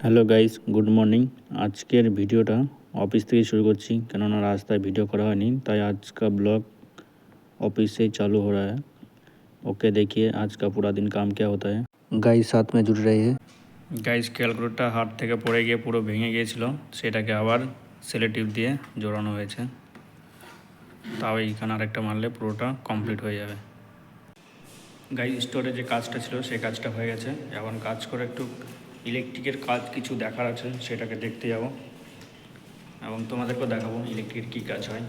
Hello guys, good morning. আজকের ভিডিওটা office থেকে शुरू করছি, কেননা রাস্তায় ভিডিও করা হয়নি, তাই आज का ब्लॉग ऑफिस से चालू हो रहा है। ओके, देखिए आज का पूरा दिन काम क्या होता है। गाइस साथ में जुड़ रही है। গাইস ক্যালকুলেটরটা হাত থেকে পড়ে গিয়ে পুরো ভেঙে গিয়েছিল, সেটাকে আবার সেলেটিভ দিয়ে জোড়ানো হয়েছে। তাও এইখানে আরেকটা মারলে পুরোটা কমপ্লিট হয়ে যাবে। গাইস স্টোরে যে কাজটা ছিল সেই কাজটা হয়ে গেছে, এখন কাজ করে একটু ইলেকট্রিকের কাজ কিছু দেখার আছে, সেটাকে দেখতে যাব এবং তোমাদেরকেও দেখাবো ইলেকট্রিকের কী কাজ হয়।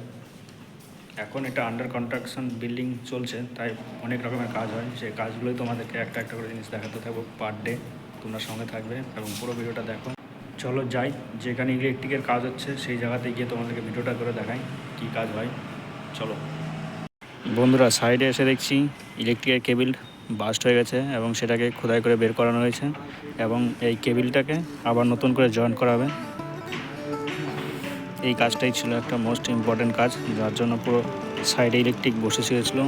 এখন এটা আন্ডার কনস্ট্রাকশন বিল্ডিং চলছে, তাই অনেক রকমের কাজ হয়। সেই কাজগুলোই তোমাদেরকে একটা একটা করে জিনিস দেখাতে থাকবো পার ডে। তোমরা সঙ্গে থাকবে এবং পুরো ভিডিওটা দেখো। চলো যাই, যেখানে ইলেকট্রিকের কাজ হচ্ছে সেই জায়গাতে গিয়ে তোমাদেরকে ভিডিওটা করে দেখাই কী কাজ হয়। চলো বন্ধুরা, সাইডে এসে দেখছি ইলেকট্রিকের কেবিল বাস্ট হয়ে গেছে এবং সেটাকে খোদাই করে বের করানো হয়েছে এবং এই কেবিলটাকে আবার নতুন করে জয়েন করা হবে। এই কাজটাই ছিল একটা মোস্ট ইম্পর্টেন্ট কাজ, যার জন্য পুরো সাইডে ইলেকট্রিক বসে ছিল।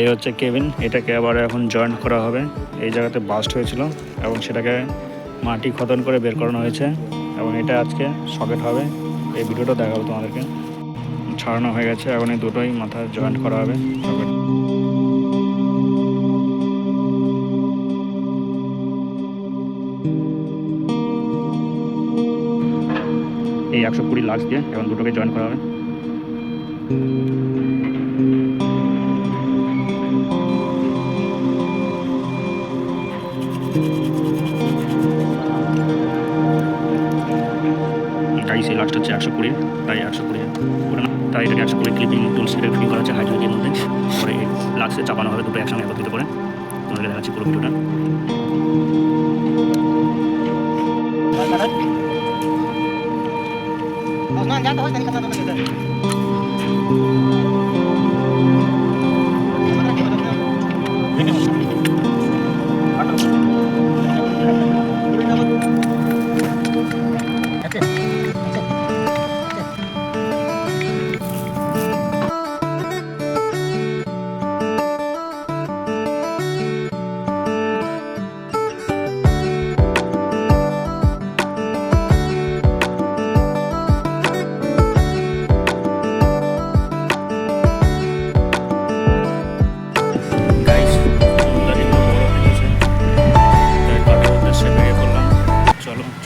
এই হচ্ছে কেবিল, এটাকে আবার এখন জয়েন্ট করা হবে। এই জায়গাতে বাস্ট হয়েছিল এবং সেটাকে মাটি খোদন করে বের করানো হয়েছে এবং এটা আজকে সকেট হবে। এই ভিডিওটা দেখাবো তোমাদেরকে। ছাড়ানো হয়ে গেছে, এখন এই দুটোই মাথা জয়েন্ট করা হবে সকেট। এই 120 লাক্স দিয়ে এখন দুটোকে জয়েন করা হবে। গাইস এই লাক্সটা হচ্ছে 120, তাই 120 পুরো না, তাই এটাকে 120 ক্লিপিং টুলস দিয়ে ফিটিং করা হচ্ছে হাইড্রোলিকের মধ্যে। পরে এই লাক্সে চাপানো হবে দুটো একসঙ্গে একত্রিত করে। তোমাদেরকে দেখাচ্ছি পুরো ভিডিওটা।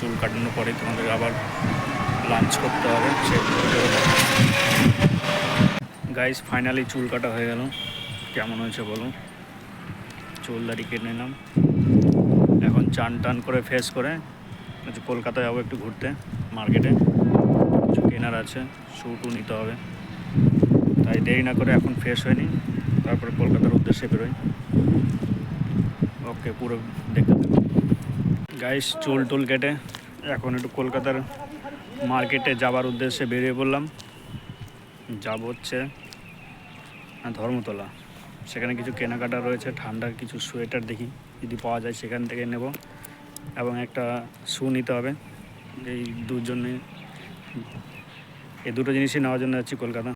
চুল কাটানোর পরে তোমাদের আবার লাঞ্চ করতে হবে। গাইস ফাইনালি চুল কাটা হয়ে গেল, কেমন হয়েছে বলো। চুল দাড়ি কেটে নিলাম, এখন চান টান করে ফ্রেশ করে কলকাতায় যাবো একটু ঘুরতে, মার্কেটে কিছু কেনার আছে, শ্যুটও নিতে হবে। তাই দেরি না করে এখন ফ্রেশ হয়ে নিই, তারপরে কলকাতার উদ্দেশ্যে বেরোই। ওকে, পুরো দেখতে থাকো গাইস। চুল টুল কেটে এখন একটু কলকাতার মার্কেটে যাবার উদ্দেশ্যে বেরিয়ে পড়লাম। যাব হচ্ছে ধর্মতলা, সেখানে কিছু কেনাকাটা রয়েছে, ঠান্ডার কিছু সোয়েটার দেখি যদি পাওয়া যায় সেখান থেকে নেব এবং একটা শ্যু নিতে হবে। এই দুটো জিনিসই নেওয়ার জন্য যাচ্ছি কলকাতা।